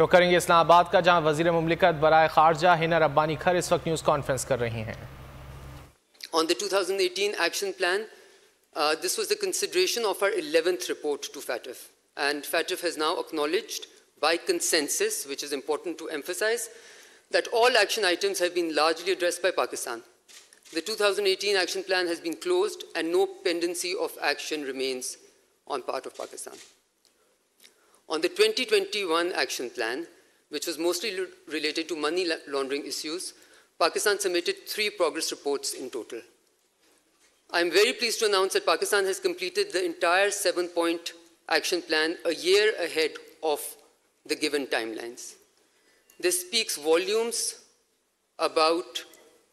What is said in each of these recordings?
रुक करेंगे इस्लामाबाद का, जहां वज़ीर मुमलिकत बराए खारजा हिना रब्बानी खर इस वक्त न्यूज़ कॉन्फ्रेंस कर रही हैं। On the 2018 action plan, this was the consideration of our 11th report to FATF. And FATF has now acknowledged by consensus, which is important to emphasize, that all action items have been largely addressed by Pakistan. The 2018 action plan has been closed and no pendency of action remains on part of Pakistan. On the 2021 action plan, which was mostly related to money laundering issues, Pakistan submitted 3 progress reports in total. I am very pleased to announce that Pakistan has completed the entire 7-point action plan a year ahead of the given timelines. This speaks volumes about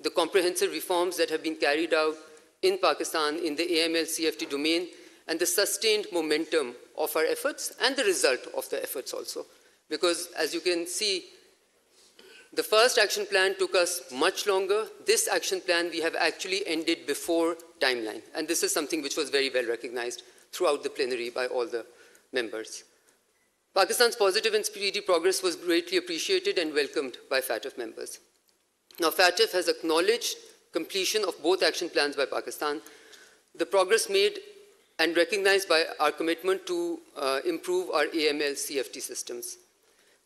the comprehensive reforms that have been carried out in Pakistan in the AML-CFT domain and the sustained momentum of our efforts and the result of the efforts also. Because as you can see, the first action plan took us much longer. This action plan we have actually ended before timeline. And this is something which was very well recognized throughout the plenary by all the members. Pakistan's positive and speedy progress was greatly appreciated and welcomed by FATF members. Now, FATF has acknowledged completion of both action plans by Pakistan, the progress made and recognized by our commitment to improve our AML-CFT systems.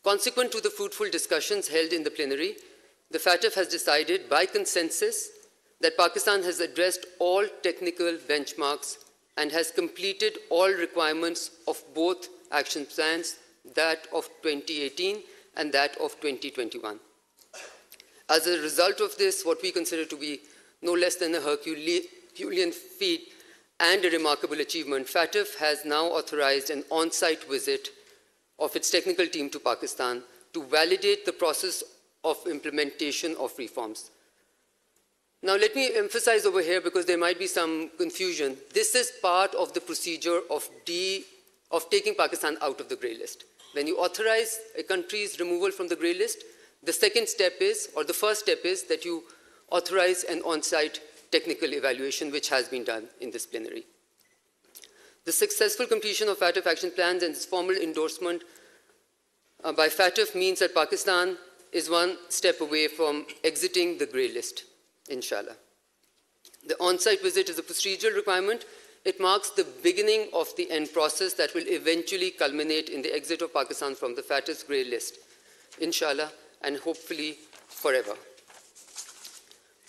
Consequent to the fruitful discussions held in the plenary, the FATF has decided by consensus that Pakistan has addressed all technical benchmarks and has completed all requirements of both action plans, that of 2018 and that of 2021. As a result of this, what we consider to be no less than a Herculean feat and a remarkable achievement, FATF has now authorized an on-site visit of its technical team to Pakistan to validate the process of implementation of reforms. Now, let me emphasize over here, because there might be some confusion. This is part of the procedure of taking Pakistan out of the grey list. When you authorize a country's removal from the grey list, the second step is, or the first step is, that you authorize an on-site technical evaluation, which has been done in this plenary. The successful completion of FATF action plans and its formal endorsement by FATF means that Pakistan is one step away from exiting the grey list, inshallah. The on-site visit is a procedural requirement. It marks the beginning of the end process that will eventually culminate in the exit of Pakistan from the FATF's grey list, inshallah, and hopefully forever.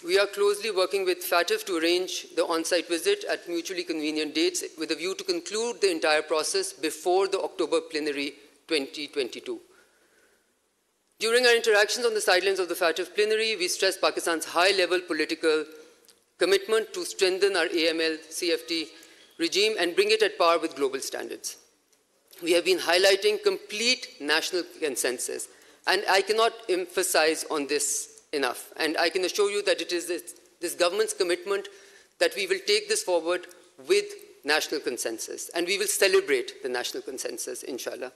We are closely working with FATF to arrange the on-site visit at mutually convenient dates with a view to conclude the entire process before the October plenary 2022. During our interactions on the sidelines of the FATF plenary, we stressed Pakistan's high-level political commitment to strengthen our AML-CFT regime and bring it at par with global standards. We have been highlighting complete national consensus, and I cannot emphasize on this enough. And I can assure you that it is this government's commitment that we will take this forward with national consensus, and we will celebrate the national consensus, inshallah.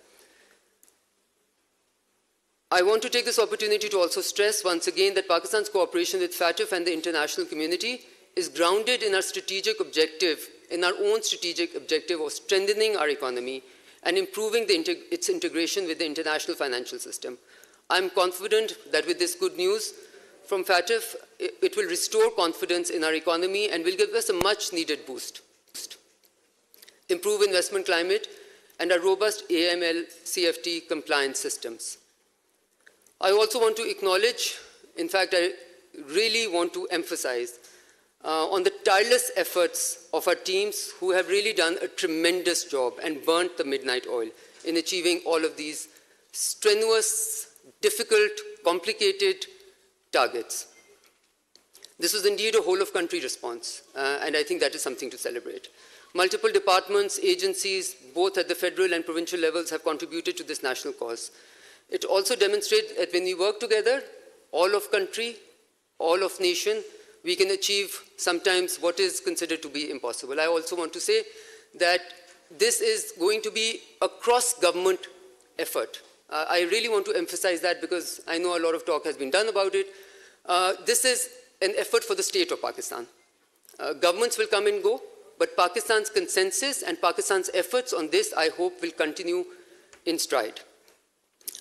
I want to take this opportunity to also stress once again that Pakistan's cooperation with FATF and the international community is grounded in our strategic objective, in our own strategic objective of strengthening our economy and improving its integration with the international financial system. I'm confident that with this good news from FATF, it will restore confidence in our economy and will give us a much-needed boost. Improve investment climate and our robust AML-CFT compliance systems. I also want to acknowledge, in fact, I really want to emphasize on the tireless efforts of our teams who have really done a tremendous job and burnt the midnight oil in achieving all of these strenuous, difficult, complicated targets. This was indeed a whole-of-country response, and I think that is something to celebrate. Multiple departments, agencies, both at the federal and provincial levels, have contributed to this national cause. It also demonstrates that when we work together, all of country, all of nation, we can achieve sometimes what is considered to be impossible. I also want to say that this is going to be a cross-government effort. I really want to emphasize that because I know a lot of talk has been done about it. This is an effort for the state of Pakistan. Governments will come and go, but Pakistan's consensus and Pakistan's efforts on this, I hope, will continue in stride.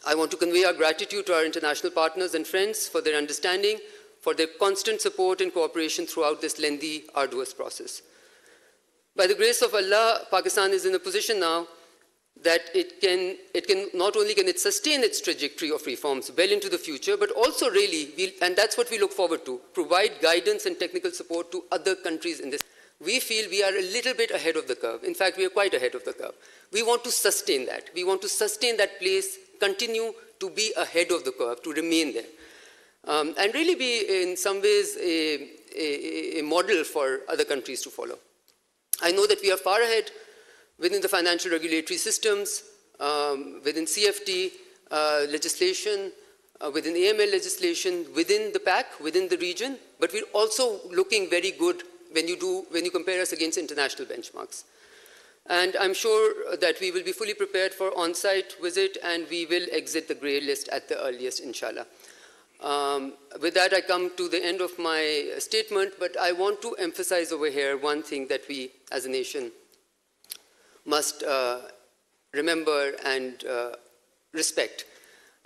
I want to convey our gratitude to our international partners and friends for their understanding, for their constant support and cooperation throughout this lengthy, arduous process. By the grace of Allah, Pakistan is in a position now that it can not only can it sustain its trajectory of reforms well into the future, but also really, and that's what we look forward to, provide guidance and technical support to other countries in this. We feel we are a little bit ahead of the curve. In fact, we are quite ahead of the curve. We want to sustain that. We want to sustain that place, continue to be ahead of the curve, to remain there. And really be, in some ways, a model for other countries to follow. I know that we are far ahead within the financial regulatory systems, within CFT legislation, within AML legislation, within the PAC, within the region, but we're also looking very good when you compare us against international benchmarks. And I'm sure that we will be fully prepared for on-site visit, and we will exit the grey list at the earliest, inshallah. With that, I come to the end of my statement, but I want to emphasize over here one thing that we, as a nation, must remember and respect.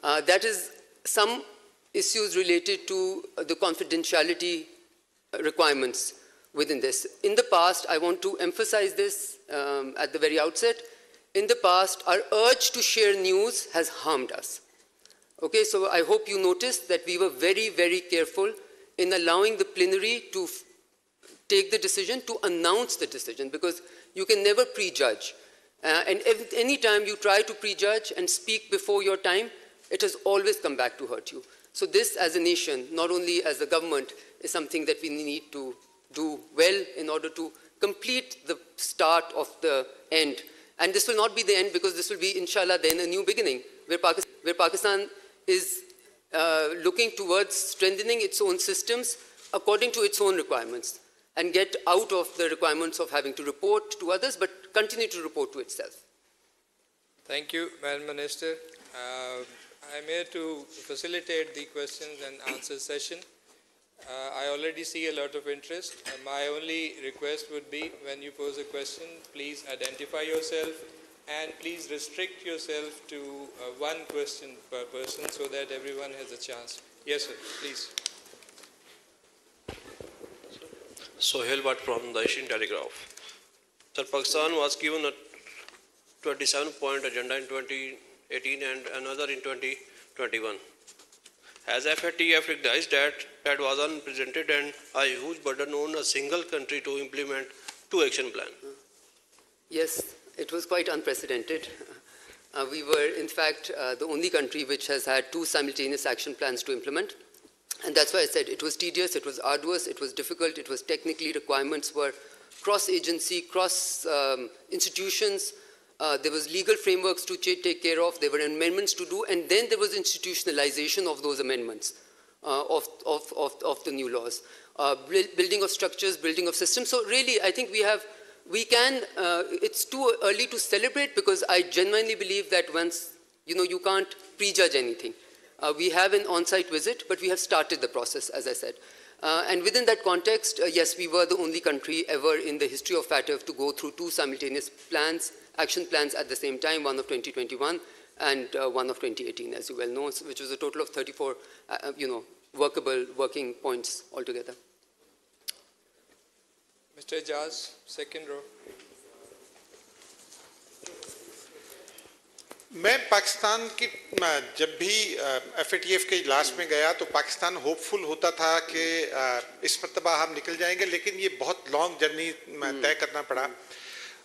That is some issues related to the confidentiality requirements within this. In the past, I want to emphasize this at the very outset. In the past, our urge to share news has harmed us. Okay, so I hope you noticed that we were very, very careful in allowing the plenary to take the decision, to announce the decision, because you can never prejudge. And any time you try to prejudge and speak before your time, it has always come back to hurt you. So this, as a nation, not only as a government, is something that we need to do well in order to complete the start of the end. And this will not be the end, because this will be, inshallah, then a new beginning, where Pakistan is looking towards strengthening its own systems according to its own requirements, and get out of the requirements of having to report to others, but continue to report to itself. Thank you, Madam Minister. I'm here to facilitate the questions and answers session. I already see a lot of interest. My only request would be, when you pose a question, please identify yourself, and please restrict yourself to one question per person so that everyone has a chance. Yes, sir, please. Sohail Bhatt from the Asian Telegraph. Sir, Pakistan was given a 27-point agenda in 2018 and another in 2021. Has FATF recognized that that was unprecedented and a huge burden on a single country to implement two action plans? Yes, it was quite unprecedented. We were, in fact, the only country which has had two simultaneous action plans to implement. And that's why I said it was tedious, it was arduous, it was difficult, it was technically, requirements were cross-agency, cross-institutions. There was legal frameworks to take care of, there were amendments to do, and then there was institutionalization of those amendments of the new laws. Building of structures, building of systems. So really, I think it's too early to celebrate, because I genuinely believe that once, you can't prejudge anything. We have an on-site visit, but we have started the process, as I said. And within that context, yes, we were the only country ever in the history of FATF to go through two simultaneous plans, action plans at the same time, one of 2021 and one of 2018, as you well know, which was a total of 34, workable working points altogether. Mr. Ijaz, second row. मैं पाकिस्तान की जब भी FATF के इजलास में गया तो Pakistan hopeful होता था कि इस मर्तबा हम निकल जाएंगे, लेकिन ये बहुत लॉन्ग जर्नी तय करना पड़ा।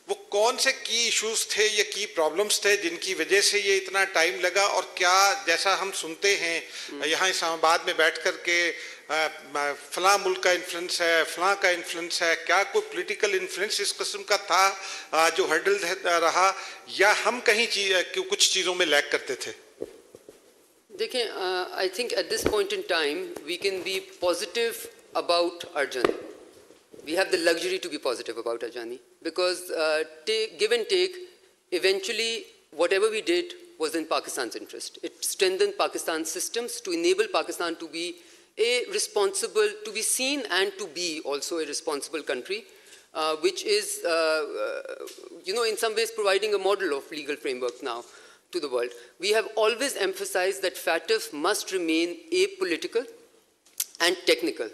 वो कौन से की इश्यूज थे या की प्रॉब्लम्स थे जिनकी वजह से ये इतना टाइम लगा, और क्या जैसा हम सुनते हैं यहाँ इस्लामाबाद में बैठ कर के फलां मुल्क का इन्फ्लुएंस है, फलां का इन्फ्लुएंस है, क्या कोई पॉलिटिकल इन्फ्लुएंस इस किस्म का था जो हर्डल रहा, या हम कहीं कुछ चीज़ों में लैग करते थे? देखिए, I think at this point in time we can be positive about our journey. We have the luxury to be positive about our journey, because give and take, eventually whatever we did was in Pakistan's interest. It strengthened Pakistan's systems to enable Pakistan to be to be seen and to be also a responsible country, which is, in some ways providing a model of legal framework now to the world. We have always emphasized that FATF must remain apolitical and technical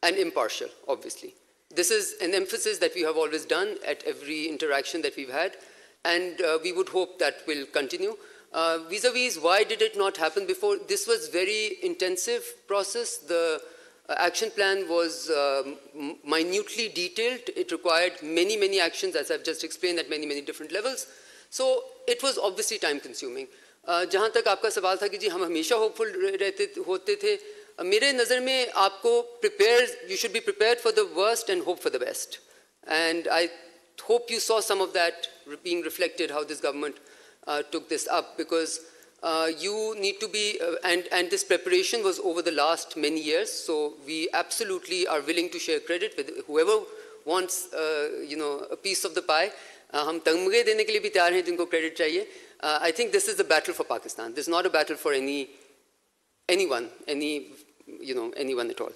and impartial, obviously. This is an emphasis that we have always done at every interaction that we've had, and we would hope that will continue. Vis-a-vis, why did it not happen before? This was very intensive process. The action plan was minutely detailed. It required many, many actions, as I've just explained, at many, many different levels. So it was obviously time consuming. जहाँ तक आपका सवाल था कि जी हम हमेशा hopeful होते थे, मेरे नज़र में आपको you should be prepared for the worst and hope for the best. And I hope you saw some of that being reflected, how this government took this up, because you need to be, and this preparation was over the last many years, so we absolutely are willing to share credit with whoever wants, a piece of the pie. हम तमगे देने के लिए भी तैयार हैं जिनको credit चाहिए. I think this is a battle for Pakistan. This is not a battle for anyone at all.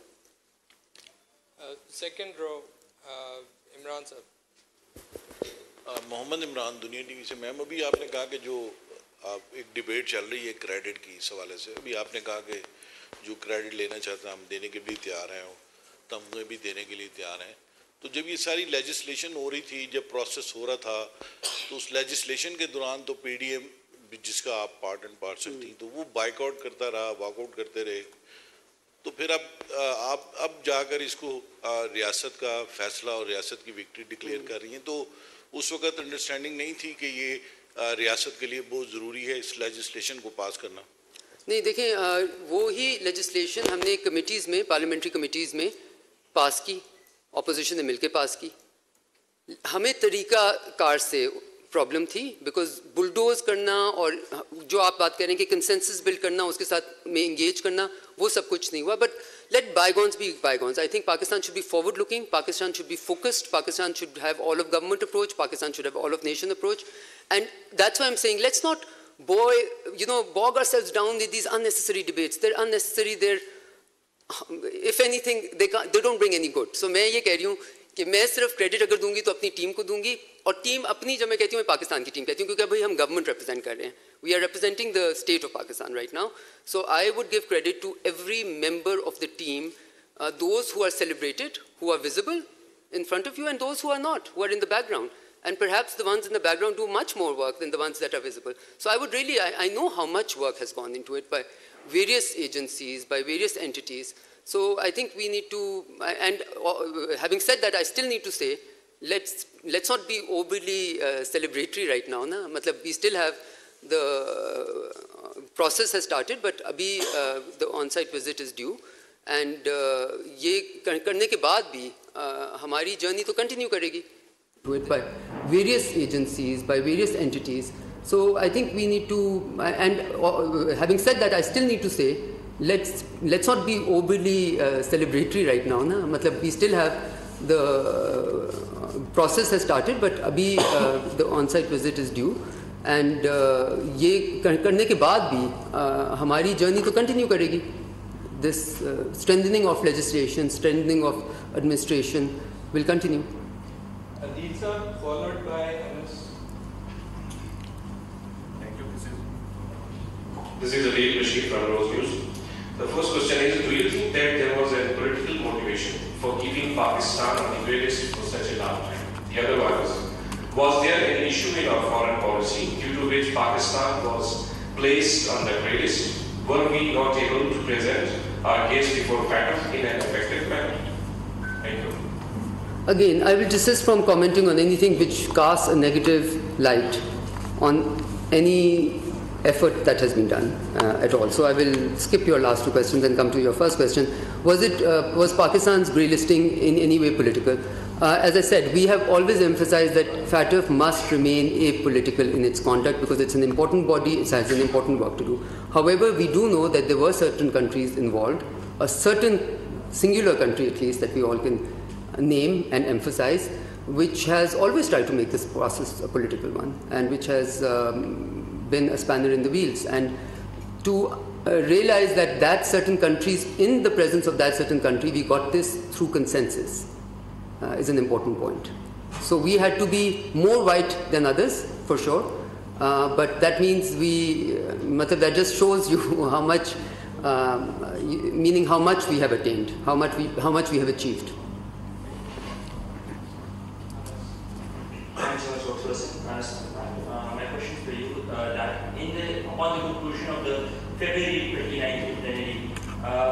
Second row, Imran sir. Mohammad Imran दुनिया टीवी से। मैम अभी आपने कहा कि जो एक डिबेट चल रही है क्रेडिट की इस हवाले से, अभी आपने कहा कि जो क्रेडिट लेना चाहता है हम देने के लिए तैयार हैं, तमगे भी देने के लिए तैयार हैं। तो जब ये सारी लेजिस्लेशन हो रही थी, जब प्रोसेस हो रहा था, तो उस लेजिस्लेशन के दौरान तो पीडीएम जिसका आप पार्ट एंड पार्सल थी, तो वो बाइकआउट करता रहा, वॉकआउट करते रहे। तो फिर अब जाकर इसको रियासत का फैसला और रियासत की विक्ट्री डिक्लेयर कर रही हैं, तो उस वक्त अंडरस्टैंडिंग नहीं थी कि ये रियासत के लिए बहुत ज़रूरी है इस लेजिस्लेशन को पास करना? नहीं, देखें, वो ही लेजिस्लेशन हमने कमिटीज़ में, पार्लियामेंट्री कमिटीज़ में पास की, ऑपोजिशन ने मिलकर पास की। हमें तरीका कार से प्रॉब्लम थी, बिकॉज बुलडोज करना और जो आप बात करें कि कंसेंसस बिल्ड करना, उसके साथ में इंगेज करना, वो सब कुछ नहीं हुआ. But let bygones be bygones. I think Pakistan should be forward looking, Pakistan should be focused, Pakistan should have all of government approach, Pakistan should have all of nation approach, and that's why I'm saying let's not bog ourselves down with these unnecessary debates. They're unnecessary, if anything they don't bring any good. So मैं ये कह रही हूँ कि मैं सिर्फ credit अगर दूंगी तो अपनी टीम को दूंगी, और टीम अपनी, जब मैं कहती हूँ मैं पाकिस्तान की टीम कहती हूँ, क्योंकि अभी हम गवर्नमेंट रिप्रेजेंट कर रहे हैं. We are representing the state of Pakistan right now. So I would give credit to every member of the team, those who are celebrated, who are visible in front of you, and those who are not, who are in the background. And perhaps the ones in the background do much more work than the ones that are visible. So I would really, I know how much work has gone into it by various agencies, by various entities. So I think we need to, and having said that, I still need to say, let's not be overly celebratory right now. Na? Matlab, we still have, the process has started, but abhi the on-site visit is due, and ये करने के बाद भी हमारी journey तो continue करेगी. Do it by various agencies, by various entities. So I think we need to, and having said that, I still need to say, let's not be overly celebratory right now. Na? Matlab, we still have, the process has started, but abhi the on-site visit is due. And ये करने के बाद भी हमारी journey तो continue करेगी. This strengthening of legislation, strengthening of administration will continue. Aditya, followed by Anas. Thank you. This is Adil Bashir from Rose News. The first question is, do you think that there was a political motivation for keeping Pakistan on the grey list for such a long time? The other one was there an issue in our foreign policy due to which Pakistan was placed on the grey list? Were we not able to present our case before FATF in an effective manner? Thank you. Again, I will desist from commenting on anything which casts a negative light on any effort that has been done at all. So I will skip your last two questions and come to your first question. Was Pakistan's grey listing in any way political? As I said, we have always emphasized that FATF must remain apolitical in its conduct because it's an important body, it has an important work to do. However, we do know that there were certain countries involved, a certain singular country at least that we all can name and emphasize, which has always tried to make this process a political one, and which has been a spanner in the wheels. And to realize that certain countries, in the presence of that certain country, we got this through consensus. Is an important point. So we had to be more white than others, for sure. But that means that just shows you how much, meaning how much we have attained, how much we have achieved. Thanks so much, my question for you that upon the conclusion of the February 2019 plenary,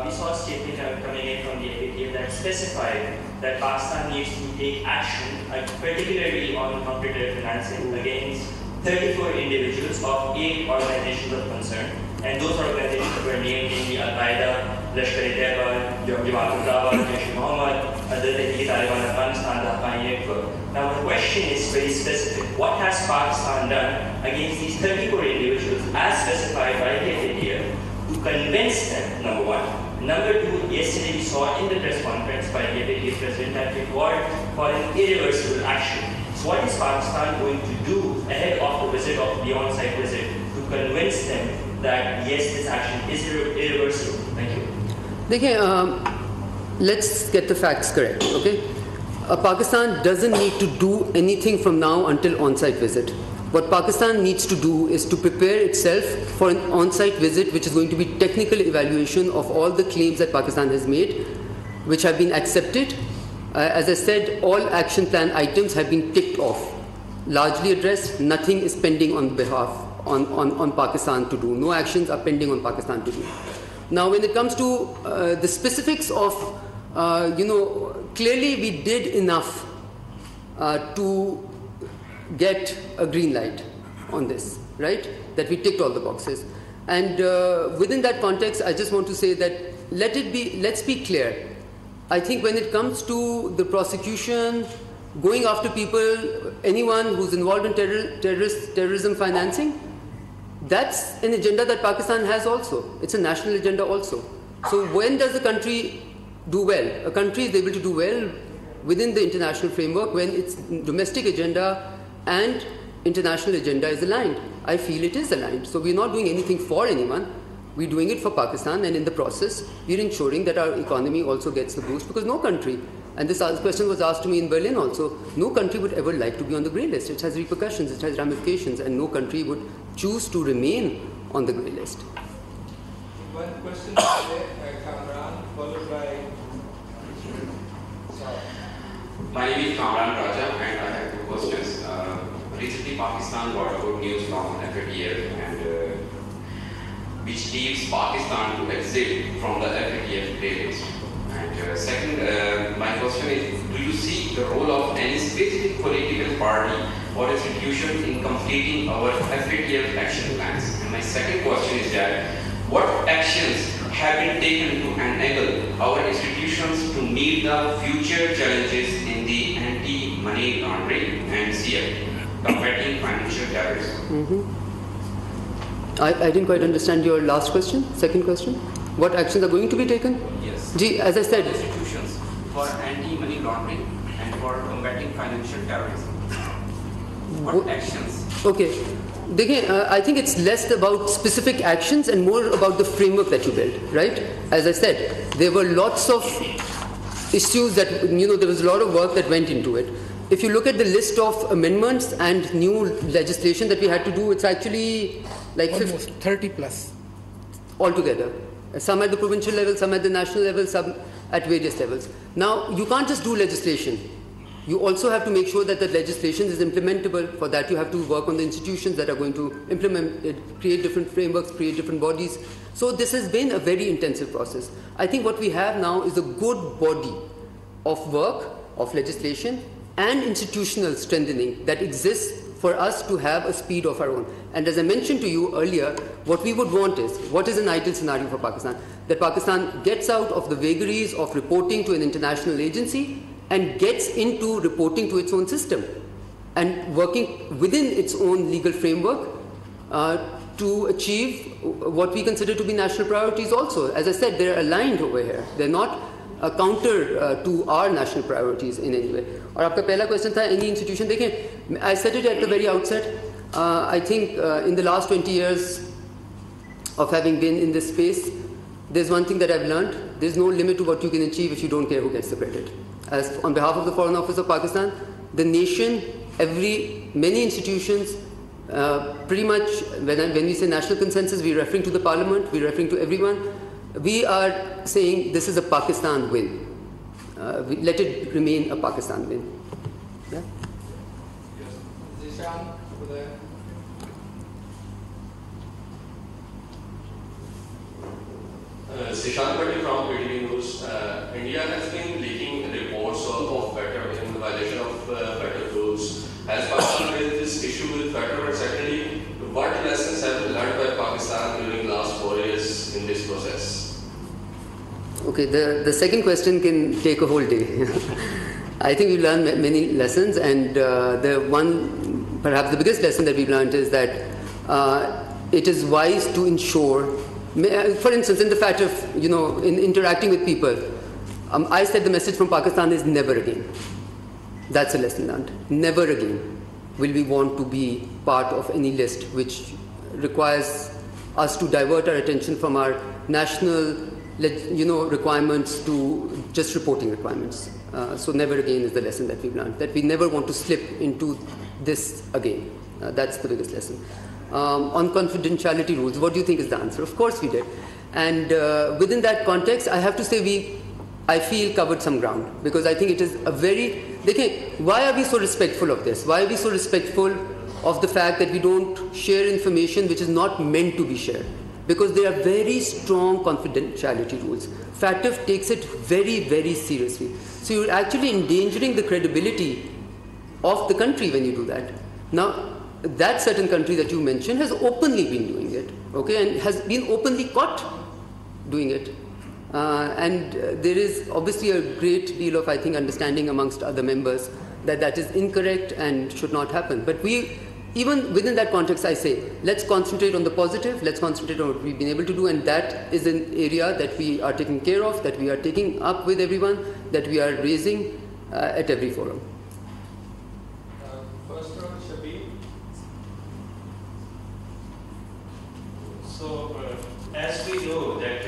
we saw a statement coming in from the FATF that specified that Pakistan needs to take action, particularly on competitive financing, against 34 individuals of 8 organizations of concern. And those organizations were named namely Al-Qaeda, Lashkar-e-Taiba, Jamaat-ul-Dawa, Jaish-e-Mohammed, Taliban Afghanistan, the Haqqani Network. Now the question is very specific. What has Pakistan done against these 34 individuals as specified by the FATF to convince them, number one? Number two, yesterday we saw in the press conference by the FATF President that they called for an irreversible action. So what is Pakistan going to do ahead of the visit, of the on-site visit, to convince them that yes, this action is irreversible? Thank you. Let's get the facts correct, okay? Pakistan doesn't need to do anything from now until on-site visit. What Pakistan needs to do is to prepare itself for an on-site visit, which is going to be technical evaluation of all the claims that Pakistan has made, which have been accepted. As I said, all action plan items have been ticked off, largely addressed. Nothing is pending on behalf on Pakistan to do. No actions are pending on Pakistan to do. Now, when it comes to the specifics of, clearly we did enough to get a green light on this, right? That we ticked all the boxes. And within that context, I just want to say that let's be clear. I think when it comes to the prosecution, going after people, anyone who's involved in terrorism financing, that's an agenda that Pakistan has also. It's a national agenda also. So when does a country do well? A country is able to do well within the international framework when its domestic agenda and international agenda is aligned. I feel it is aligned. So we're not doing anything for anyone. We're doing it for Pakistan, and in the process, we're ensuring that our economy also gets the boost, because no country, and this question was asked to me in Berlin also, no country would ever like to be on the grey list. It has repercussions, it has ramifications, and no country would choose to remain on the grey list. One question today, Kamran, followed by... My name is Kamran Raja, and I have two questions. Recently, Pakistan got a good news from FATF, and which leaves Pakistan to exit from the FATF playlist. And second, my question is, do you see the role of any specific political party or institution in completing our FATF action plans? And my second question is that, what actions have been taken to enable our institutions to meet the future challenges in the anti-money laundering and combating financial terrorism? I didn't quite understand your last question, second question. What actions are going to be taken? Yes. As I said, institutions for anti-money laundering and for combating financial terrorism. What actions? Okay. I think it's less about specific actions and more about the framework that you build, right? As I said, there were lots of issues that, there was a lot of work that went into it. If you look at the list of amendments and new legislation that we had to do, it's actually like almost 30 plus altogether. Some at the provincial level, some at the national level, some at various levels. Now, you can't just do legislation. You also have to make sure that the legislation is implementable. For that, you have to work on the institutions that are going to implement it, create different frameworks, create different bodies. So this has been a very intensive process. I think what we have now is a good body of work, of legislation, and institutional strengthening that exists for us to have a speed of our own. And as I mentioned to you earlier, what we would want is, what is an ideal scenario for Pakistan? That Pakistan gets out of the vagaries of reporting to an international agency and gets into reporting to its own system and working within its own legal framework to achieve what we consider to be national priorities also. As I said, they're aligned over here. They're not a counter to our national priorities in any way. और आपका पहला question था any institution. देखें, I said it at the very outset. I think in the last 20 years of having been in this space, there's one thing that I've learned. There's no limit to what you can achieve if you don't care who gets the credit. As on behalf of the Foreign Office of Pakistan, the nation, many institutions Pretty much, when we say national consensus, we're referring to the parliament, we're referring to everyone. We are saying this is a Pakistan win. Let it remain a Pakistan win. Yeah? Yes. Zishan, over there. Zishan Patel from ATV News. India has been leaking reports of FATF in violation of FATF rules. Has Pakistan raised this issue with FATF, and secondly, what lessons have been learned by Pakistan during the last 4 years in this process? Okay, the second question can take a whole day. I think we've learned many lessons, and the one, perhaps the biggest lesson that we've learned is that it is wise to ensure, for instance, in the FATF, in interacting with people, I said the message from Pakistan is never again. That's a lesson learned. Never again will we want to be part of any list which requires us to divert our attention from our national, requirements to just reporting requirements. So never again is the lesson that we've learned, that we never want to slip into this again. That's the biggest lesson. On confidentiality rules, what do you think is the answer? Of course we did. And within that context, I have to say I feel covered some ground, because I think it is a very, why are we so respectful of this? Why are we so respectful of the fact that we don't share information which is not meant to be shared? Because there are very strong confidentiality rules. FATF takes it very, very seriously. So you're actually endangering the credibility of the country when you do that. Now, that certain country that you mentioned has openly been doing it, okay, and has been openly caught doing it. And there is obviously a great deal of, I think, understanding amongst other members that that is incorrect and should not happen. But even within that context, I say, let's concentrate on the positive, let's concentrate on what we've been able to do, and that is an area that we are taking care of, that we are taking up with everyone, that we are raising at every forum. First round, Shabir. So, as we know that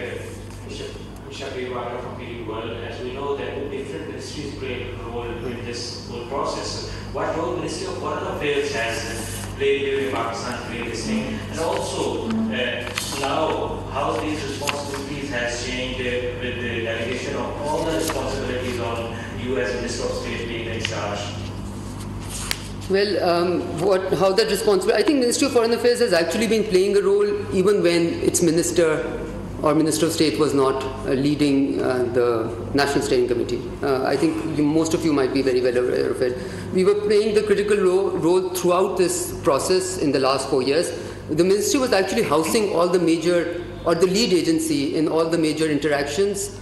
Shabir Wara from BOL, as we know that different ministries play a role in this whole process. What role Ministry of Foreign Affairs has played during Pakistan's play this thing, and also now how these responsibilities has changed with the delegation of all the responsibilities on you as Minister of State being in charge. Well, how that responsibility, I think Ministry of Foreign Affairs has actually been playing a role even when its minister or Minister of State was not leading the National Steering Committee. I think most of you might be very well aware of it. We were playing the critical role throughout this process in the last 4 years. The ministry was actually housing all the major, or the lead agency in all the major interactions.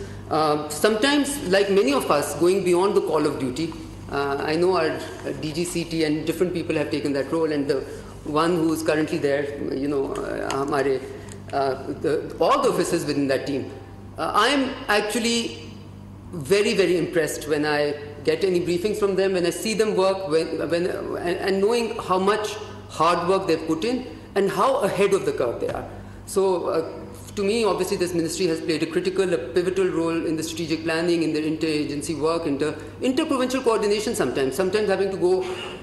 Sometimes, like many of us, going beyond the call of duty. I know our DGCT and different people have taken that role, and the one who is currently there, all the officers within that team. I am actually very, very impressed when I get any briefings from them, when I see them work, and knowing how much hard work they've put in and how ahead of the curve they are. So to me, obviously, this ministry has played a pivotal role in the strategic planning, in the interagency work, interprovincial coordination sometimes having to go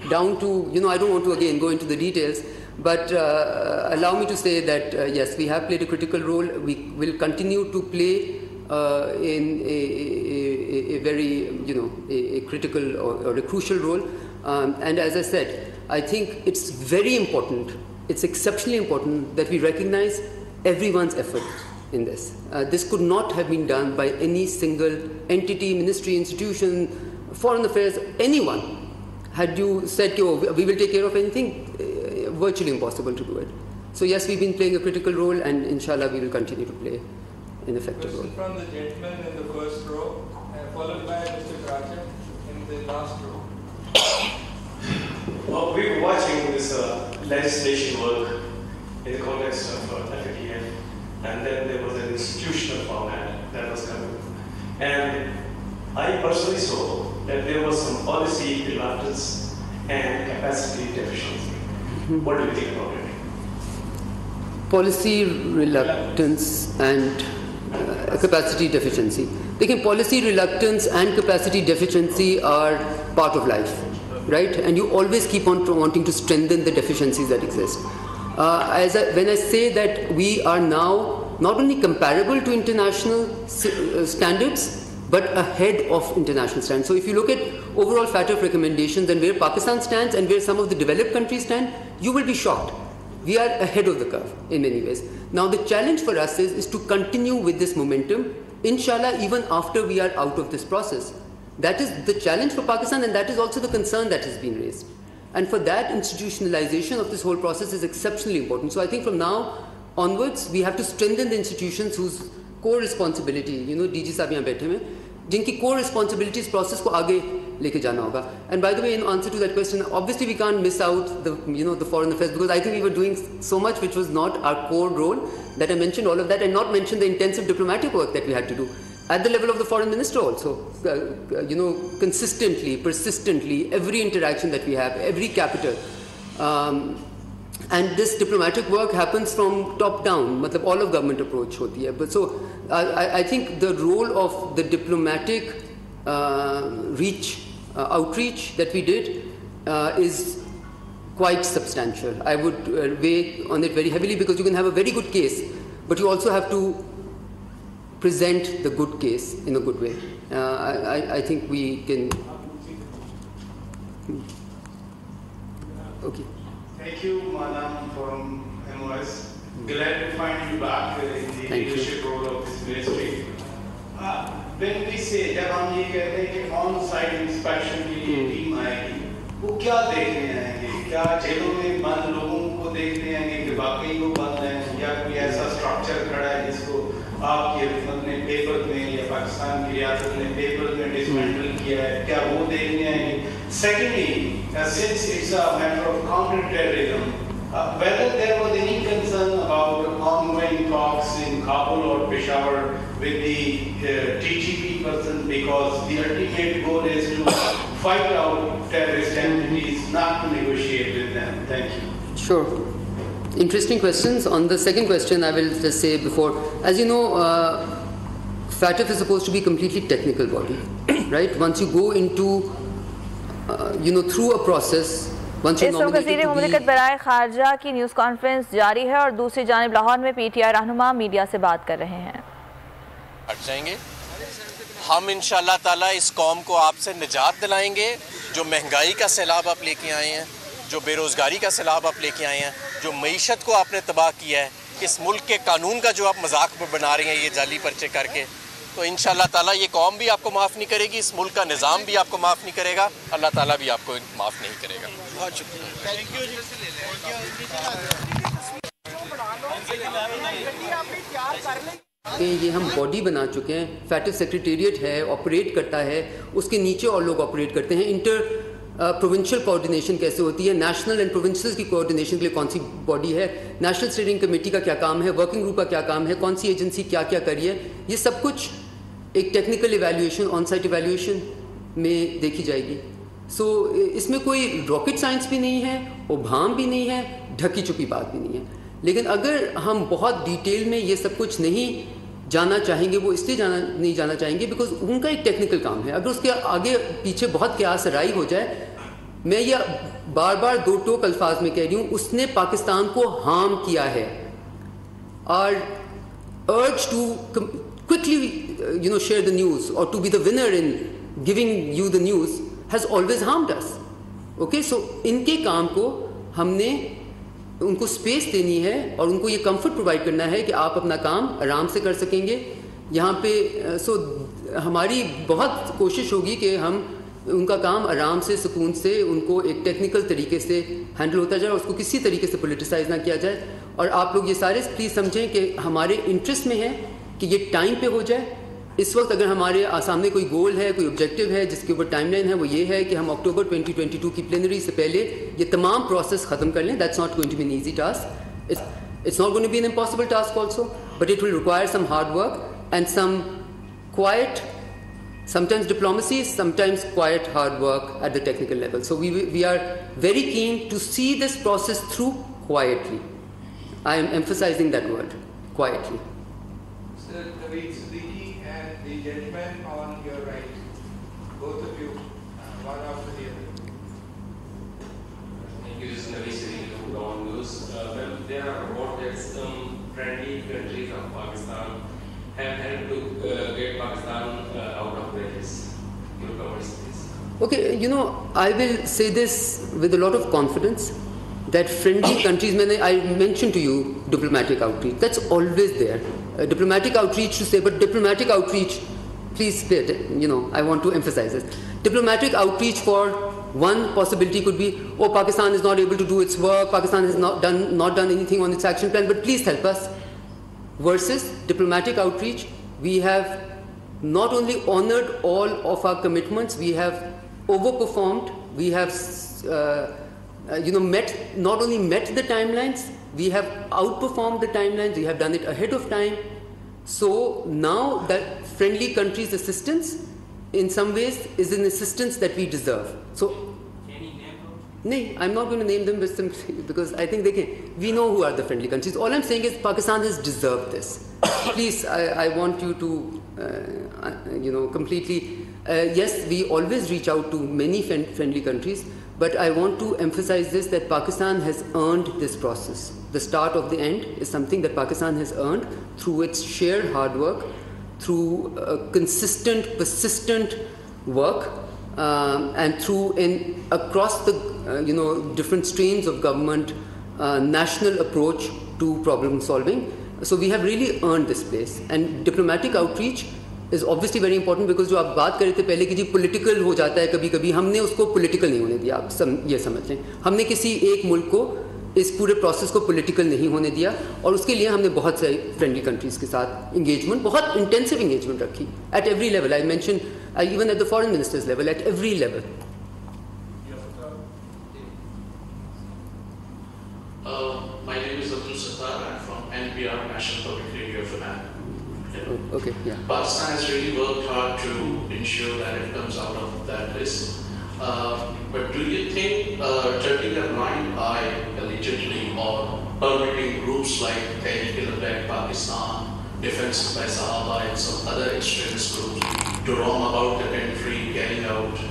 down to, I don't want to again go into the details, but allow me to say that, yes, we have played a critical role. We will continue to play in a very, a critical or a crucial role. And as I said, I think it's very important, it's exceptionally important that we recognize everyone's effort in this. This could not have been done by any single entity, ministry, institution, foreign affairs, anyone. Had you said, oh, we will take care of anything, virtually impossible to do it. So yes, we've been playing a critical role, and inshallah we will continue to play an effective role. Question from the gentleman in the first row, followed by Mr. Raja in the last row. Well, we were watching this legislation work in the context of FATF, and then there was an institutional format that was coming. And I personally saw that there was some policy reluctance and capacity deficiency. What do you think about it? Policy reluctance and capacity deficiency. Policy reluctance and capacity deficiency are part of life. right? And you always keep on wanting to strengthen the deficiencies that exist. When I say that we are now not only comparable to international standards, but ahead of international standards. So if you look at overall FATF recommendations and where Pakistan stands and where some of the developed countries stand, you will be shocked. We are ahead of the curve in many ways. Now the challenge for us is to continue with this momentum, inshallah, even after we are out of this process. That is the challenge for Pakistan, and that is also the concern that has been raised. And for that, institutionalization of this whole process is exceptionally important. So I think from now onwards, we have to strengthen the institutions whose core responsibility, DG साहब यहाँ बैठे हैं, जिनकी core responsibilities process को आगे लेके जाना होगा. And by the way, in answer to that question, obviously we can't miss out the foreign affairs, because I think we were doing so much which was not our core role, that I mentioned all of that and not mentioned the intensive diplomatic work that we had to do at the level of the foreign minister also. Consistently, persistently, every interaction that we have, every capital. And this diplomatic work happens from top down, matlab all of government approach hoti hai. But so I think the role of the diplomatic outreach that we did is quite substantial. I would weigh on it very heavily, because you can have a very good case, but you also have to present the good case in a good way. I think we can. Okay. Thank you, Madam, from MOS. Glad to find you back in the leadership role of this ministry. When we say, जब हम ये कहते हैं कि on-site inspection के लिए team आएगी, वो क्या देखने आएंगे? क्या जेलों में बंद लोगों को देखने आएंगे कि वाकई वो बंद हैं, या कोई ऐसा स्ट्रक्चर खड़ा है जिसको आपकी हुकूमत ने पेपर में या पाकिस्तान की रियासत ने पेपर में डिसमेंटल किया है, क्या वो देखने आएंगे? Secondly, since it's a matter of counter-terrorism, whether there was any concern about ongoing talks in Kabul or Peshawar with the TGP person, because the ultimate goal is to fight out terrorist entities, not to negotiate with them. Thank you. Sure. Interesting questions. On the second question, I will just say before, as you know, FATF is supposed to be a completely technical body, right? Once you go into, through a process, once you're nominated to be... मुमलिकत बराए खारजा की news conference जारी है और दूसरी जानिब लाहौर में PTI रहनुमा media से बात कर रहे हैं. हट जाएंगे. हम इंशाअल्लाह ताला इस कौम को आपसे निजात दिलाएंगे. जो महंगाई का सैलाब आप लेके आए हैं, जो बेरोज़गारी का सैलाब आप लेके आए हैं, जो मईशत को आपने तबाह किया है, इस मुल्क के कानून का जो आप मजाक में बना रहे हैं ये जाली पर्चे करके, तो इंशाअल्लाह ताला ये कौम भी आपको माफ़ नहीं करेगी, इस मुल्क का निज़ाम भी आपको माफ़ नहीं करेगा, अल्लाह ताला भी आपको माफ़ नहीं करेगा. बहुत शुक्रिया. ये हम बॉडी बना चुके हैं, FATF सेक्रेटेरिएट है, ऑपरेट करता है, उसके नीचे और लोग ऑपरेट करते हैं. प्रोविंशियल कोऑर्डिनेशन कैसे होती है, नेशनल एंड प्रोविंसेस की कोऑर्डिनेशन के लिए कौन सी बॉडी है, नेशनल स्टीयरिंग कमेटी का क्या काम है, वर्किंग ग्रुप का क्या काम है, कौन सी एजेंसी क्या क्या करी है, ये सब कुछ एक technical evaluation, on site evaluation में देखी जाएगी. सो इसमें कोई रॉकेट साइंस भी नहीं है, उभाम भी नहीं है, ढकी छुपी बात भी नहीं है. लेकिन अगर हम बहुत डिटेल में ये सब कुछ नहीं जाना चाहेंगे, वो इसलिए नहीं जाना चाहेंगे बिकॉज उनका एक टेक्निकल काम है. अगर उसके आगे पीछे बहुत क्यास राई हो जाए, मैं ये बार बार दो टोक अल्फाज में कह रही हूँ, उसने पाकिस्तान को हार्म किया है. Are urged to quickly share the news or to be the winner in giving you the news has always harmed us. Okay, so इनके काम को हमने उनको स्पेस देनी है और उनको ये कंफर्ट प्रोवाइड करना है कि आप अपना काम आराम से कर सकेंगे यहाँ पे. हमारी बहुत कोशिश होगी कि हम उनका काम आराम से, सुकून से, उनको एक टेक्निकल तरीके से हैंडल होता जाए और उसको किसी तरीके से पोलिटिसाइज ना किया जाए. और आप लोग ये सारे प्लीज़ समझें कि हमारे इंटरेस्ट में है कि ये टाइम पे हो जाए. इस वक्त अगर हमारे सामने कोई गोल है, कोई ऑब्जेक्टिव है जिसके ऊपर टाइमलाइन है, वो ये है कि हम अक्टूबर 2022 की प्लेनरी से पहले ये तमाम प्रोसेस ख़त्म कर लें. That's not going to be an easy task. It's not going to be an impossible task also, but it will require some hard work and some quiet, sometimes diplomacy, sometimes quiet hard work at the technical level. So we are very keen to see this process through quietly. I am emphasizing that word, quietly. Sir, Naveed Siddiqui and the gentleman on your right, both of you, one after the other. which is Navy Ground News. Well, there are reports that some friendly countries of Pakistan have helped to get Pakistan out of crisis. Your comments, please. Okay, you know, I will say this with a lot of confidence that friendly countries, I mentioned to you diplomatic outreach, that's always there. Diplomatic outreach to say, but diplomatic outreach, please, you know, I want to emphasize this. Diplomatic outreach for one possibility could be, oh, Pakistan is not able to do its work, Pakistan has not done anything on its action plan, but please help us. Versus diplomatic outreach, we have not only honored all of our commitments, we have overperformed, we have not only met the timelines, we have outperformed the timelines, we have done it ahead of time. So now that friendly countries' assistance in some ways is an assistance that we deserve. So, no, I'm not going to name them because I think they can. We know who are the friendly countries. All I'm saying is Pakistan has deserved this. Please, I want you to, completely. Yes, we always reach out to many friendly countries, but I want to emphasize this, that Pakistan has earned this process. The start of the end is something that Pakistan has earned through its sheer hard work, through consistent, persistent work, and through across the different strains of government, national approach to problem solving. So we have really earned this place. And diplomatic outreach is obviously very important because जो आप बात कर रहे थे पहले कि जी political हो जाता है कभी-कभी, हमने उसको political नहीं होने दिया, आप ये समझ लें. हमने किसी एक मुल्क को इस पूरे प्रोसेस को पॉलिटिकल नहीं होने दिया और उसके लिए हमने बहुत सारी फ्रेंडली कंट्रीज़ के साथ इंगेजमेंट, बहुत इंटेंसिव इंगेजमेंट रखी at every level. I mention even at the foreign ministers level, at every level. My name is Abdul Sattar. I'm from NPR, National Public Radio of Iran. Okay, yeah. Pakistan has really worked hard to ensure that it comes out of that list. But do you think turning a blind eye allegedly or permitting groups like Tehreek-e-Labbaik Pakistan, Defense by Sahaba and some other extremist groups to roam about the country carrying out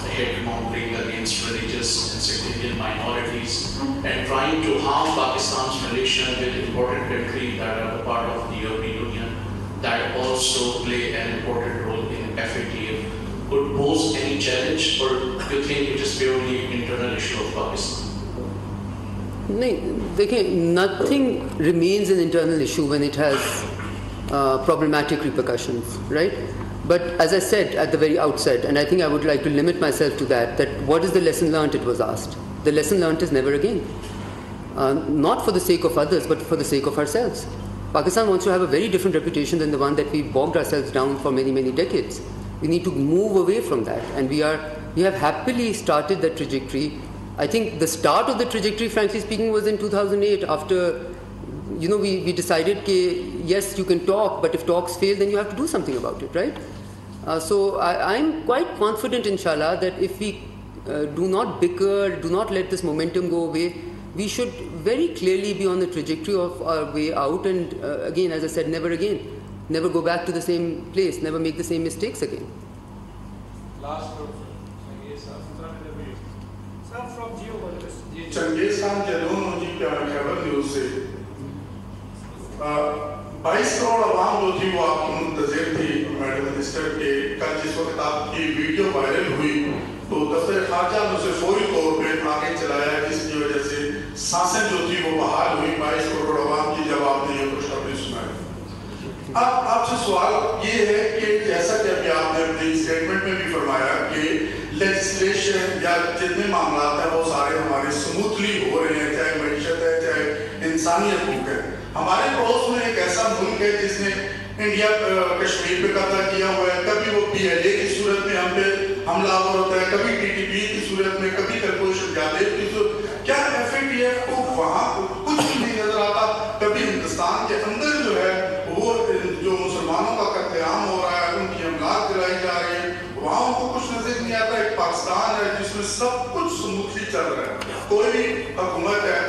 hate-mongering against religious and sectarian minorities and trying to harm Pakistan's relation with important countries that are a part of the European Union that also play an important role in FATF, could pose any challenge, or do you think it is purely internal issue of Pakistan? No, nothing remains an internal issue when it has problematic repercussions, right? But as I said at the very outset, and I think I would like to limit myself to that what is the lesson learned, it was asked. The lesson learned is never again. Not for the sake of others, but for the sake of ourselves. Pakistan wants to have a very different reputation than the one that we bogged ourselves down for many, many decades. We need to move away from that, and we have happily started that trajectory. I think the start of the trajectory, frankly speaking, was in 2008 after, we decided that yes, you can talk, but if talks fail, then you have to do something about it, right? So I'm quite confident, inshallah, that if we do not bicker, do not let this momentum go away, we should very clearly be on the trajectory of our way out, and again, as I said, never again. Never go back to the same place, never make the same mistakes again. Last group. Sir, from GOL. Changes on Jalon ji खबर news से 22 करोड़ आवाम जो थी वो आपकी मुंतज़िर थी madam minister के. कल जिस वक्त आपकी वीडियो वायरल हुई तो दफ्तर खारजा ने उसे फौरी तौर पे आगे चलाया, जिसकी वजह से सांसें जो थी वो बहाल हुई 22 करोड़ आवाम की, जब आपने ये खुशखबरी सुनाई. अब आपसे सवाल ये है कि जैसा कि अभी आपने अपने स्टेटमेंट में भी फरमाया कि लेजिस्लेशन या जितने मामला हैं वो सारे हमारे स्मूथली हो रहे हैं, चाहे मईशत है, चाहे इंसानियत है. हमारे पड़ोस में एक ऐसा मुल्क है जिसने इंडिया कश्मीर पे कब्जा किया हुआ है. कभी वो PLA की सूरत में हम पे हमलावर होता है, कभी TTP की सूरत में, कभी कलभूषण जादेव की सूरत. क्या FATF को वहाँ कुछ भी नहीं नजर आता? कभी हिंदुस्तान के अंदर जो है वो जो मुसलमानों का कत्लेआम हो रहा है, उनकी अमलाक दिलाई जा रही है, वहाँ उनको कुछ नजर नहीं आता. एक पाकिस्तान है जिसमें सब कुछ स्मूथली चल रहा है, कोई भी हुकूमत है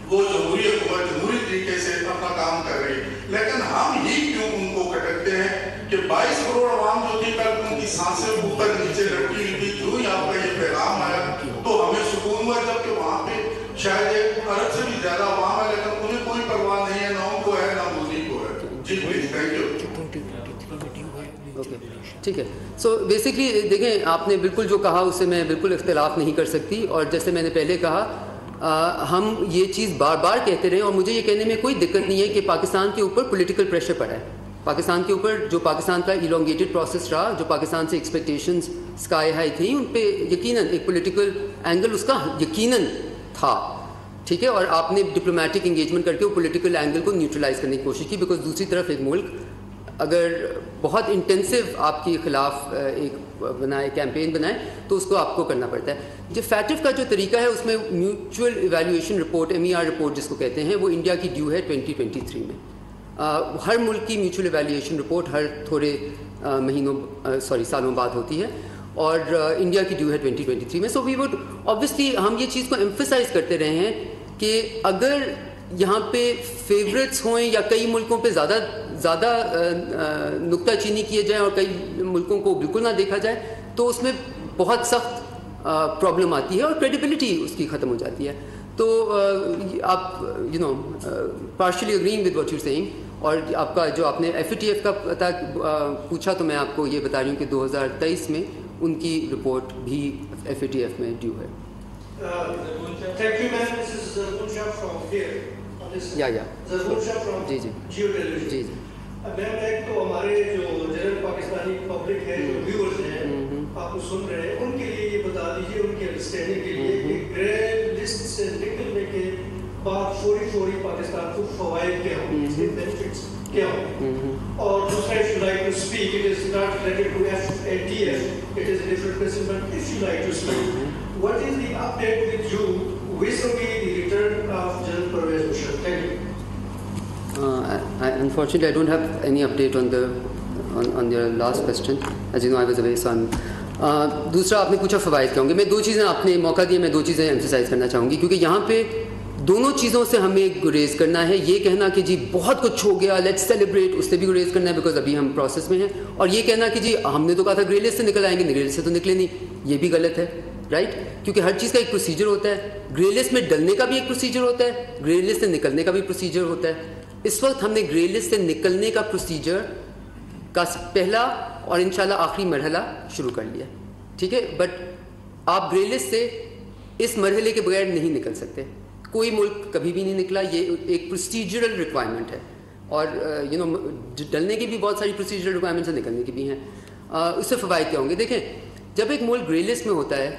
वो जमहूरी हुकूमत जमहूरी तरीके से अपना काम कर रही है, लेकिन हम ही क्यों उनको खटकते हैं कि 22 करोड़ आवाम जो थी कल उनकी सांसें ऊपर नीचे लटकी हुई थी. जो ही आपका ये पैगाम आया तो हमें सुकून हुआ, जबकि वहाँ पे شاید عرب سے بھی زیادہ عوام ہے لیکن انہیں کوئی پرواہ نہیں ہے، نہ ان کو ہے نہ مودی کو ہے. جی پلیز، تھینک یو. ٹھیک ہے. سو بیسکلی دیکھیں آپ نے بالکل جو کہا اس سے میں بالکل اختلاف نہیں کر سکتی، اور جیسے میں نے پہلے کہا ہم یہ چیز بار بار کہتے رہے، اور مجھے یہ کہنے میں کوئی دقت نہیں ہے کہ پاکستان کے اوپر پولیٹیکل پریشر پڑا ہے. پاکستان کے اوپر جو پاکستان کا ایلونگیٹڈ پروسیس رہا، جو پاکستان سے ایکسپیکٹیشنز اسکائی ہائی تھیں، ان پہ یقیناً ایک پولیٹیکل اینگل اس کا یقیناً تھا. ٹھیک ہے، اور آپ نے ڈپلومیٹک انگیجمنٹ کر کے وہ پولیٹیکل اینگل کو نیوٹرلائز کرنے کی کوشش کی، بیکاز دوسری طرف ایک ملک اگر بہت انٹینسو آپ کے خلاف ایک بنائے کیمپین بنائے تو اس کو آپ کو کرنا پڑتا ہے. جو فیٹف کا جو طریقہ ہے اس میں mutual evaluation report MER report جس کو کہتے ہیں، وہ انڈیا کی ڈیو ہے 2023 میں. ہر ملک کی میوچل ایویلیویشن رپورٹ ہر تھوڑے سالوں بعد ہوتی ہے، اور انڈیا کی ڈیو ہے 2023 میں. سو وی وڈ آبویسلی ہم یہ چیز کو ایمفسائز کرتے رہے ہیں کہ اگر یہاں پہ فیوریٹس ہوئیں یا کئی ملکوں پہ زیادہ نکتہ چینی کیے جائیں اور کئی ملکوں کو بالکل نہ دیکھا جائے تو اس میں بہت سخت پرابلم آتی ہے اور کریڈیبلٹی اس کی ختم ہو جاتی ہے. تو آپ partially agreeing with what you saying. اور آپ کا جو آپ نے FATF کا پتہ پوچھا تو میں آپ کو یہ بتا رہی ہوں کہ 2023 میں ان کی رپورٹ بھی FATF میں ڈیو ہے. Thank you, ma'am. This is Zargun from here. Zargun from Geotelevision. جی جی. میم ایک تو ہمارے جو جنرل پاکستانی پبلک ہے، جو ویورز ہیں، آپ کو سن رہے ہیں، ان کے لیے یہ بتا دیجیے ان کی انڈرسٹینڈنگ کے لیے کہ گرے لسٹ سے نکلنے کے بعد فوری پاکستان کو فوائد کیا ہوں، اس کے بینیفٹس کیا ہوں. اور دوسرا if you like to speak, it is not related to FATF, it is a different question, but if you like to speak, what is the update with you vis-a-vis the return of General Pervez Musharraf? Thank you. Unfortunately, I don't have any update on your last question. As you know, I was away, so I'm. دوسرا آپ نے پوچھا فوائد کیا ہوں گے. میں دو چیزیں آپ نے موقع دیا، میں دو چیزیں ایمفسائز کرنا چاہوں گی، کیونکہ یہاں پہ دونوں چیزوں سے ہمیں گریز کرنا ہے. یہ کہنا کہ جی بہت کچھ ہو گیا لیٹس سیلیبریٹ، اس سے بھی گریز کرنا ہے بیکاز ابھی ہم پروسیس میں ہیں. اور یہ کہنا کہ جی ہم نے تو کہا تھا گرے لسٹ سے نکل آئیں گے، گرے لسٹ سے تو نکلے نہیں، یہ بھی غلط ہے. رائٹ، کیونکہ ہر چیز کا ایک پروسیجر ہوتا ہے. گرے لسٹ میں ڈلنے کا بھی ایک پروسیجر ہوتا ہے، گرے لسٹ سے نکلنے کا بھی پروسیجر ہوتا ہے. اس وقت ہم نے گرے لسٹ سے نکلنے کا پروسیجر کا پہلا اور انشاءاللہ آخری مرحلہ شروع کر لیا. ٹھیک ہے، بٹ آپ گرے لسٹ سے اس مرحلے کے بغیر نہیں نکل سکتے. کوئی ملک کبھی بھی نہیں نکلا، یہ ایک پروسیجرل ریکوائرمنٹ ہے. اور ڈلنے کی بھی بہت ساری پروسیجرل ریکوائرمنٹس ہیں، نکلنے کی بھی ہیں. اس سے فوائد کیا ہوں گے؟ دیکھیں، جب ایک ملک گرے لسٹ میں ہوتا ہے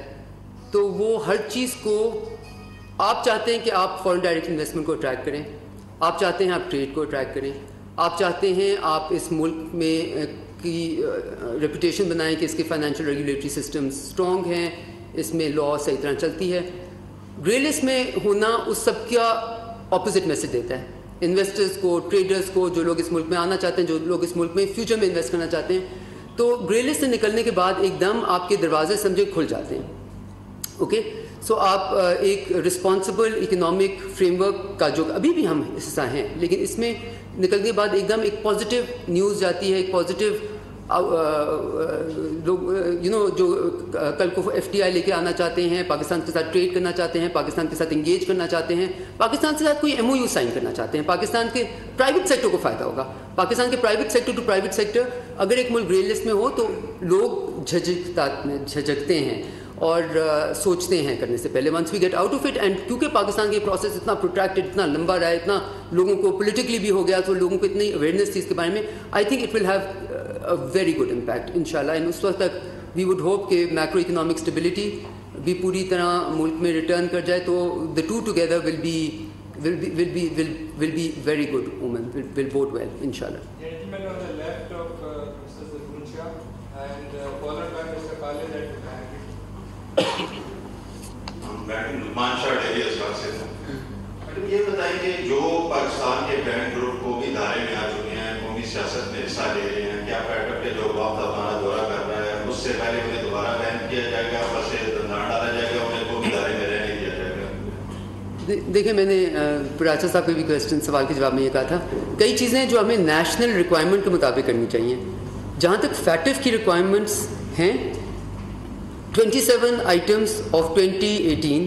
تو وہ ہر چیز کو آپ چاہتے ہیں کہ آپ فورن ڈائریکٹ انویسٹمنٹ کو اٹریکٹ کریں، آپ چاہتے ہیں آپ ٹریڈ کو اٹریکٹ کریں، آپ چاہتے ہیں آپ اس ملک میں کی ریپوٹیشن بنائیں کہ اس کے فائنینشیل ریگولیٹری سسٹم اسٹرانگ ہیں، اس میں لا صحیح طرح چلتی ہے. گرے لسٹ میں ہونا اس سب کا اپوزٹ میسج دیتا ہے انویسٹرز کو، ٹریڈرز کو، جو لوگ اس ملک میں آنا چاہتے ہیں، جو لوگ اس ملک میں فیوچر میں انویسٹ کرنا چاہتے ہیں. تو گرے لسٹ سے نکلنے کے بعد ایک دم آپ کے دروازے سمجھے کھل جاتے ہیں. اوکے، سو آپ ایک رسپانسبل اکنامک فریم ورک کا جو ابھی بھی ہم حصہ ہیں، لیکن اس میں نکلنے کے بعد ایک دم ایک پازیٹیو نیوز جاتی ہے، ایک پازیٹیو لوگ جو کل کو FDI لے کے آنا چاہتے ہیں، پاکستان کے ساتھ ٹریڈ کرنا چاہتے ہیں، پاکستان کے ساتھ انگیج کرنا چاہتے ہیں، پاکستان کے ساتھ کوئی MOU سائن کرنا چاہتے ہیں، پاکستان کے پرائیویٹ سیکٹر کو فائدہ ہوگا. پاکستان کے private sector to private sector اگر ایک ملک گرے لسٹ میں ہو تو لوگ جھجکتے ہیں اور سوچتے ہیں کرنے سے پہلے once we get out of it. And کیونکہ پاکستان کے پروسیس اتنا پروٹریکٹڈ، اتنا لمبا رہا ہے، اتنا لوگوں کو پولیٹیکلی بھی ہو گیا، تو لوگوں کو اتنی اویئرنیس تھی اس کے بارے میں، I think it will have a very good impact انشاءاللہ. اینڈ اس وقت تک وی وڈ ہوپ کہ میکرو اکنامک اسٹیبلٹی بھی پوری طرح ملک میں ریٹرن کر جائے، تو the two together will be very good omen, will bode well انشاءاللہ. میڈم یہ بتائیں کہ جو پاکستان کے بینک گروپ کو بھی دھارے میں آ چکے ہیں، قومی سیاست میں حصہ لے رہے ہیں، کیا FATF کے جو وقت اپنا دورہ کر رہا ہے اس سے پہلے انہیں دوبارہ بین کیا جائے گا، بس دندان ڈالا جائے گا، انہیں قومی دھارے میں رہنے دیا جائے گا؟ دیکھیں، میں نے پراچا صاحب کے بھی سوال کے جواب میں یہ کہا تھا، کئی چیزیں جو ہمیں نیشنل ریکوائرمنٹ کے مطابق کرنی چاہیے. جہاں تک FATF کی ریکوائرمنٹس ہیں، 27 items of 2018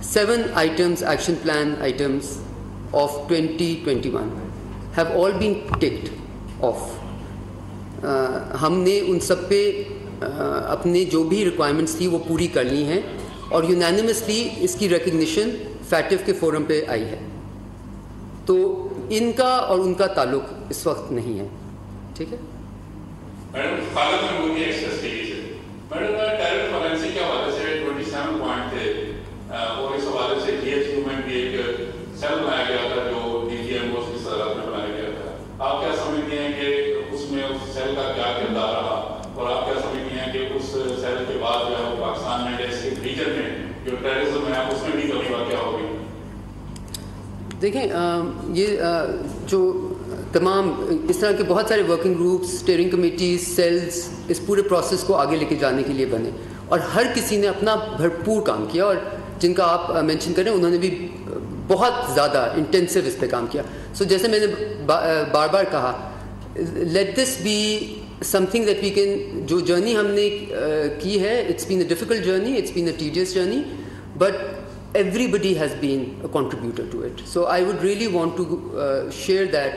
7 items, action plan items of 2021 have all been ticked off. हमने उन सब पे अपने जो भी रिक्वायरमेंट्स थी वो पूरी कर ली हैं और यूनानिमसली इसकी रिकग्निशन फैटिफ के फोरम पे आई है. तो इनका और उनका ताल्लुक इस वक्त नहीं है. ठीक है. मैडम फादर में वो एक्सेस के लिए मैडम टेरर फॉरेंसिक के हवाले से 27 पॉइंट थे और इस हवाले से जीएस मूवमेंट भी एक सेल बनाया गया था जो डीजीएम को इस तरह में बनाया गया था. आप क्या समझते हैं कि उसमें उस सेल का क्या किरदार रहा और आप क्या समझते हैं कि उस सेल के बाद जो है पाकिस्तान में जैसे रीजन में जो टेररिज्म है उसमें भी कमी वाक़या होगी? देखें ये जो तमाम इस तरह के बहुत सारे working groups, steering committees, cells इस पूरे प्रोसेस को आगे लेके जाने के लिए बने और हर किसी ने अपना भरपूर काम किया और जिनका आप मेंशन करें उन्होंने भी बहुत ज़्यादा इंटेंसिव इस पे काम किया. सो जैसे मैंने बार बार कहा, let this be something that we can, जो जर्नी हमने की है, it's been a difficult journey, it's been a tedious journey, but everybody has been a contributor to it. So I would really want to share that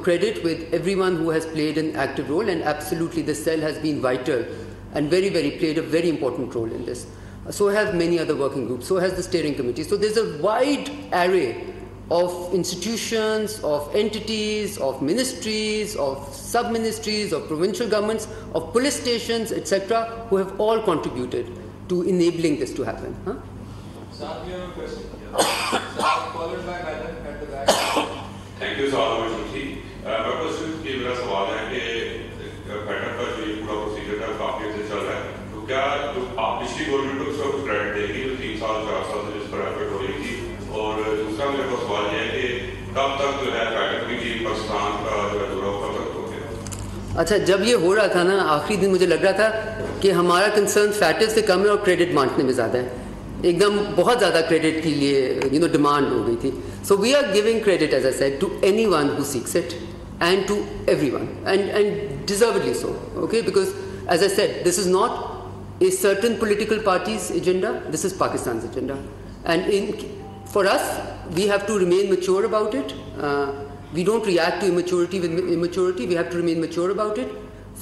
credit with everyone who has played an active role, and absolutely the cell has been vital and played a very important role in this. So have many other working groups, so has the steering committee. So there's a wide array of institutions, of entities, of ministries, of sub-ministries, of provincial governments, of police stations, etc., who have all contributed to enabling this to happen. Huh? Followed by Madam at the back. Thank you so much, my question कि मेरा सवाल है कि FATF का जो पूरा procedure था काफी अच्छे चल रहा है, तो क्या जो आप पिछली गवर्नमेंट को उसका कुछ क्रेडिट देगी जो 3 साल 4 साल से जिस पर एफर्ट हो रही थी? और दूसरा मेरे पास सवाल ये है कि कब तक जो है फैटफ की टीम पाकिस्तान का जो है दौरा कब तक हो गया? अच्छा, जब ये हो रहा था ना आखिरी दिन मुझे लग रहा था कि हमारा कंसर्न फैटफ से कम है और क्रेडिट बांटने में ज़्यादा है. एकदम बहुत ज़्यादा क्रेडिट के लिए डिमांड हो गई थी. So we are giving credit as I said to anyone who seeks it and to everyone, and deservedly so, okay, because as I said, this is not a certain political party's agenda, this is Pakistan's agenda, and for us we have to remain mature about it. We don't react to immaturity with immaturity, we have to remain mature about it.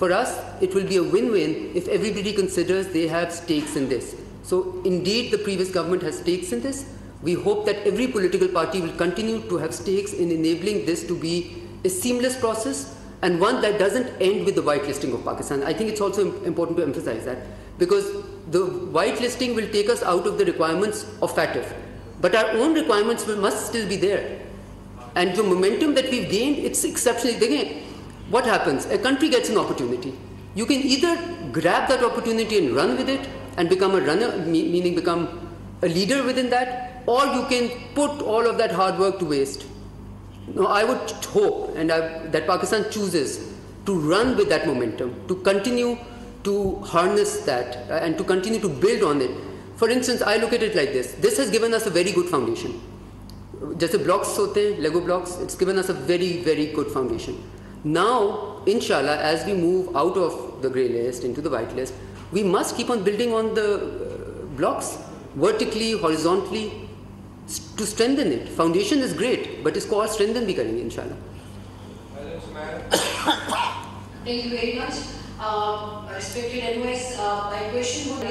For us it will be a win-win if everybody considers they have stakes in this. So indeed the previous government has stakes in this. We hope that every political party will continue to have stakes in enabling this to be a seamless process and one that doesn't end with the whitelisting of Pakistan. I think it's also important to emphasize that, because the whitelisting will take us out of the requirements of FATF, but our own requirements must still be there. And the momentum that we've gained, it's exceptionally. Again, what happens? A country gets an opportunity. You can either grab that opportunity and run with it and become a runner, meaning become a leader within that, or you can put all of that hard work to waste. No, I would hope that Pakistan chooses to run with that momentum, to continue to harness that and to continue to build on it. For instance, I look at it like this. This has given us a very good foundation. Jaise blocks hote hain, Lego blocks, it's given us a very, very good foundation. Now, inshallah, as we move out of the grey list into the white list, we must keep on building on the blocks vertically, horizontally, to strengthen it. Foundation is great, but इसको और strengthen भी करेंगे इंशाल्लाह. Thank you very much. Respected advice, my question would